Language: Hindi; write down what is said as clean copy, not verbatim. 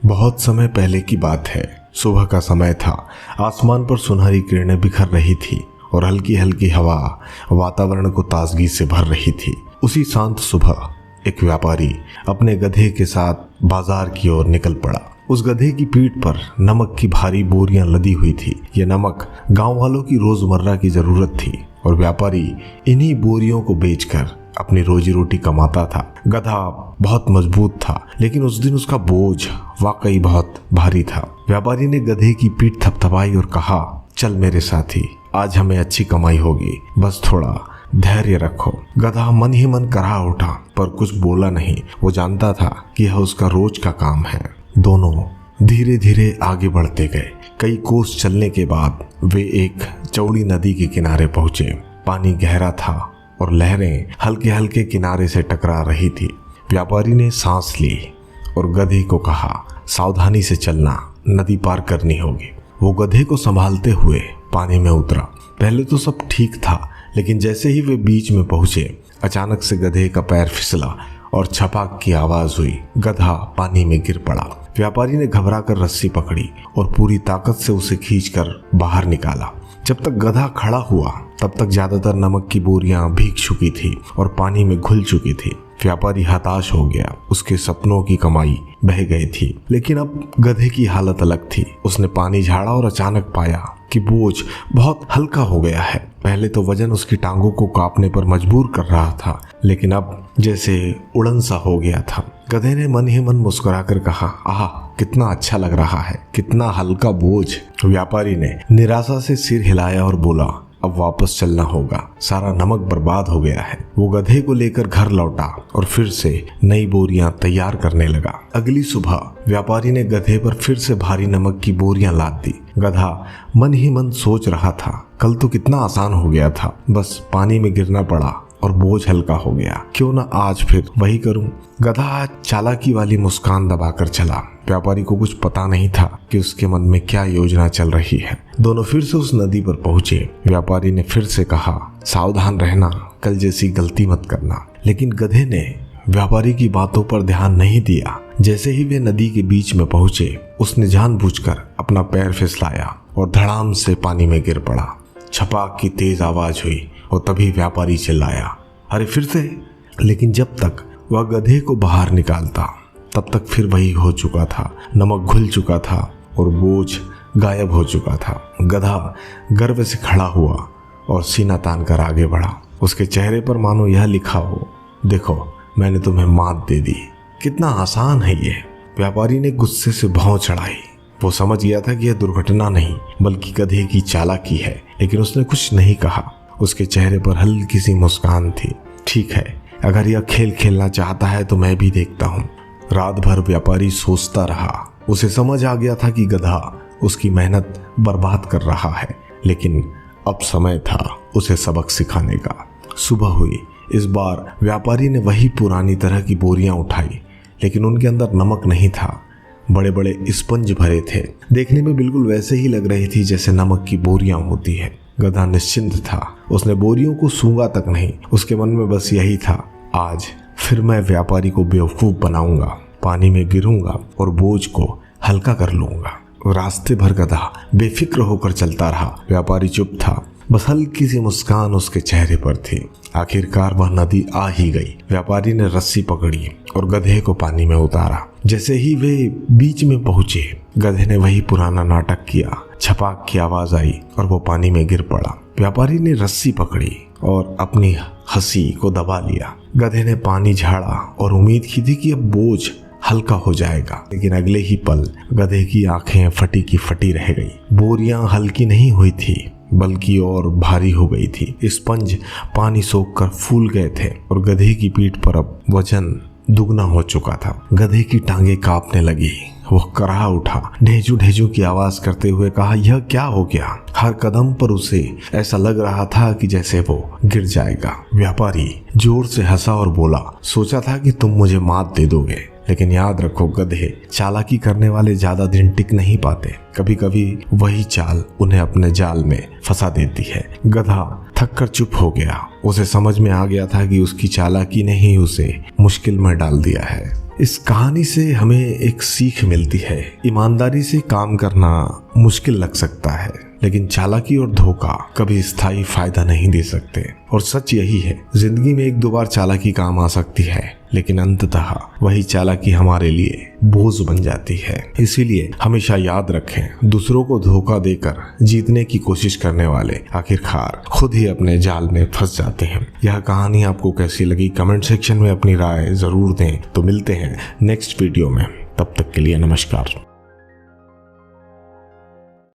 बहुत समय पहले की बात है। सुबह का समय था। आसमान पर सुनहरी किरणें बिखर रही थी और हल्की हल्की हवा वातावरण को ताजगी से भर रही थी। उसी शांत सुबह एक व्यापारी अपने गधे के साथ बाजार की ओर निकल पड़ा। उस गधे की पीठ पर नमक की भारी बोरियां लदी हुई थी। ये नमक गांव वालों की रोजमर्रा की जरूरत थी और व्यापारी इन्हीं बोरियों को बेचकर अपनी रोजी रोटी कमाता था। गधा बहुत मजबूत था, लेकिन उस दिन उसका बोझ वाकई बहुत भारी था। व्यापारी ने गधे की पीठ थपथपाई और कहा, चल मेरे साथी, आज हमें अच्छी कमाई होगी, बस थोड़ा धैर्य रखो। गधा मन ही मन कराह उठा, पर कुछ बोला नहीं। वो जानता था कि यह उसका रोज का काम है। दोनों धीरे धीरे आगे बढ़ते गए। कई कोस चलने के बाद वे एक चौड़ी नदी के किनारे पहुंचे। पानी गहरा था और लहरें हल्के हल्के किनारे से टकरा रही थी। व्यापारी ने सांस ली और गधे को कहा, सावधानी से चलना, नदी पार करनी होगी। वो गधे को संभालते हुए पानी में उतरा। पहले तो सब ठीक था, लेकिन जैसे ही वे बीच में पहुंचे, अचानक से गधे का पैर फिसला और छपाक की आवाज हुई। गधा पानी में गिर पड़ा। व्यापारी ने घबराकर रस्सी पकड़ी और पूरी ताकत से उसे खींचकर बाहर निकाला। जब तक गधा खड़ा हुआ, तब तक ज्यादातर नमक की बोरियां भीग चुकी थी और पानी में घुल चुकी थी। व्यापारी हताश हो गया। उसके सपनों की कमाई बह गई थी, लेकिन अब गधे की हालत अलग थी। उसने पानी झाड़ा और अचानक पाया कि बोझ बहुत हल्का हो गया है। पहले तो वजन उसकी टांगों को कांपने पर मजबूर कर रहा था, लेकिन अब जैसे उड़न सा हो गया था। गधे ने मन ही मन मुस्कुराकर कहा, आह, कितना अच्छा लग रहा है, कितना हल्का बोझ। व्यापारी ने निराशा से सिर हिलाया और बोला, अब वापस चलना होगा, सारा नमक बर्बाद हो गया है। वो गधे को लेकर घर लौटा और फिर से नई बोरियां तैयार करने लगा। अगली सुबह व्यापारी ने गधे पर फिर से भारी नमक की बोरियां लाद दी। गधा मन ही मन सोच रहा था, कल तो कितना आसान हो गया था, बस पानी में गिरना पड़ा और बोझ हल्का हो गया। क्यों ना आज फिर वही करूं। गधा आज चालाकी वाली मुस्कान दबाकर चला। व्यापारी को कुछ पता नहीं था कि उसके मन में क्या योजना चल रही है। दोनों फिर से उस नदी पर पहुंचे। व्यापारी ने फिर से कहा, सावधान रहना, कल जैसी गलती मत करना। लेकिन गधे ने व्यापारी की बातों पर ध्यान नहीं दिया। जैसे ही वे नदी के बीच में पहुंचे, उसने जानबूझकर अपना पैर फिसलाया और धड़ाम से पानी में गिर पड़ा। छपाक की तेज आवाज हुई और तभी व्यापारी चिल्लाया, अरे फिर से। लेकिन जब तक वह गधे को बाहर निकालता, तब तक फिर वही हो चुका था। नमक घुल चुका था और बोझ गायब हो चुका था। गधा गर्व से खड़ा हुआ और सीना तान कर आगे बढ़ा। उसके चेहरे पर मानो यह लिखा हो, देखो मैंने तुम्हें मात दे दी, कितना आसान है ये। व्यापारी ने गुस्से से भौं चढ़ाई। वो समझ गया था कि यह दुर्घटना नहीं, बल्कि गधे की चालाकी है, लेकिन उसने कुछ नहीं कहा। उसके चेहरे पर हल्की सी मुस्कान थी। ठीक है, अगर यह खेल खेलना चाहता है तो मैं भी देखता हूँ। रात भर व्यापारी सोचता रहा। उसे समझ आ गया था कि गधा उसकी मेहनत बर्बाद कर रहा है, लेकिन अब समय था उसे सबक सिखाने का। सुबह हुई। इस बार व्यापारी ने वही पुरानी तरह की बोरियां उठाई, लेकिन उनके अंदर नमक नहीं था। बड़े बड़े स्पंज भरे थे। देखने में बिल्कुल वैसे ही लग रही थी जैसे नमक की बोरियां होती है। गधा निश्चिंत था। उसने बोरियों को सूंघा तक नहीं। उसके मन में बस यही था, आज फिर मैं व्यापारी को बेवकूफ बनाऊंगा, पानी में गिरूंगा और बोझ को हल्का कर लूंगा। रास्ते भर गधा बेफिक्र होकर चलता रहा। व्यापारी चुप था, बस हल्की सी मुस्कान उसके चेहरे पर थी। आखिरकार वह नदी आ ही गई। व्यापारी ने रस्सी पकड़ी और गधे को पानी में उतारा। जैसे ही वे बीच में पहुंचे, गधे ने वही पुराना नाटक किया। छपाक की आवाज आई और वो पानी में गिर पड़ा। व्यापारी ने रस्सी पकड़ी और अपनी हंसी को दबा लिया। गधे ने पानी झाड़ा और उम्मीद की थी कि अब बोझ हल्का हो जाएगा, लेकिन अगले ही पल गधे की आंखें फटी की फटी रह गई। बोरियां हल्की नहीं हुई थी, बल्कि और भारी हो गई थी। स्पंज पानी सोखकर फूल गए थे और गधे की पीठ पर अब वजन दुगना हो चुका था। गधे की टांगे कांपने लगी। वो कराह उठा, ढेजू ढेजू की आवाज करते हुए कहा, यह क्या हो गया। हर कदम पर उसे ऐसा लग रहा था कि जैसे वो गिर जाएगा। व्यापारी जोर से हंसा और बोला, सोचा था कि तुम मुझे मात दे दोगे, लेकिन याद रखो गधे, चालाकी करने वाले ज्यादा दिन टिक नहीं पाते। कभी कभी वही चाल उन्हें अपने जाल में फंसा देती है। गधा थक कर चुप हो गया। उसे समझ में आ गया था कि उसकी चालाकी ने ही उसे मुश्किल में डाल दिया है। इस कहानी से हमें एक सीख मिलती है। ईमानदारी से काम करना मुश्किल लग सकता है, लेकिन चालाकी और धोखा कभी स्थायी फायदा नहीं दे सकते। और सच यही है, जिंदगी में एक दो बार चालाकी काम आ सकती है, लेकिन अंततः वही चालाकी हमारे लिए बोझ बन जाती है। इसीलिए हमेशा याद रखें, दूसरों को धोखा देकर जीतने की कोशिश करने वाले आखिरकार खुद ही अपने जाल में फंस जाते हैं। यह कहानी आपको कैसी लगी कमेंट सेक्शन में अपनी राय जरूर दें। तो मिलते हैं नेक्स्ट वीडियो में, तब तक के लिए नमस्कार।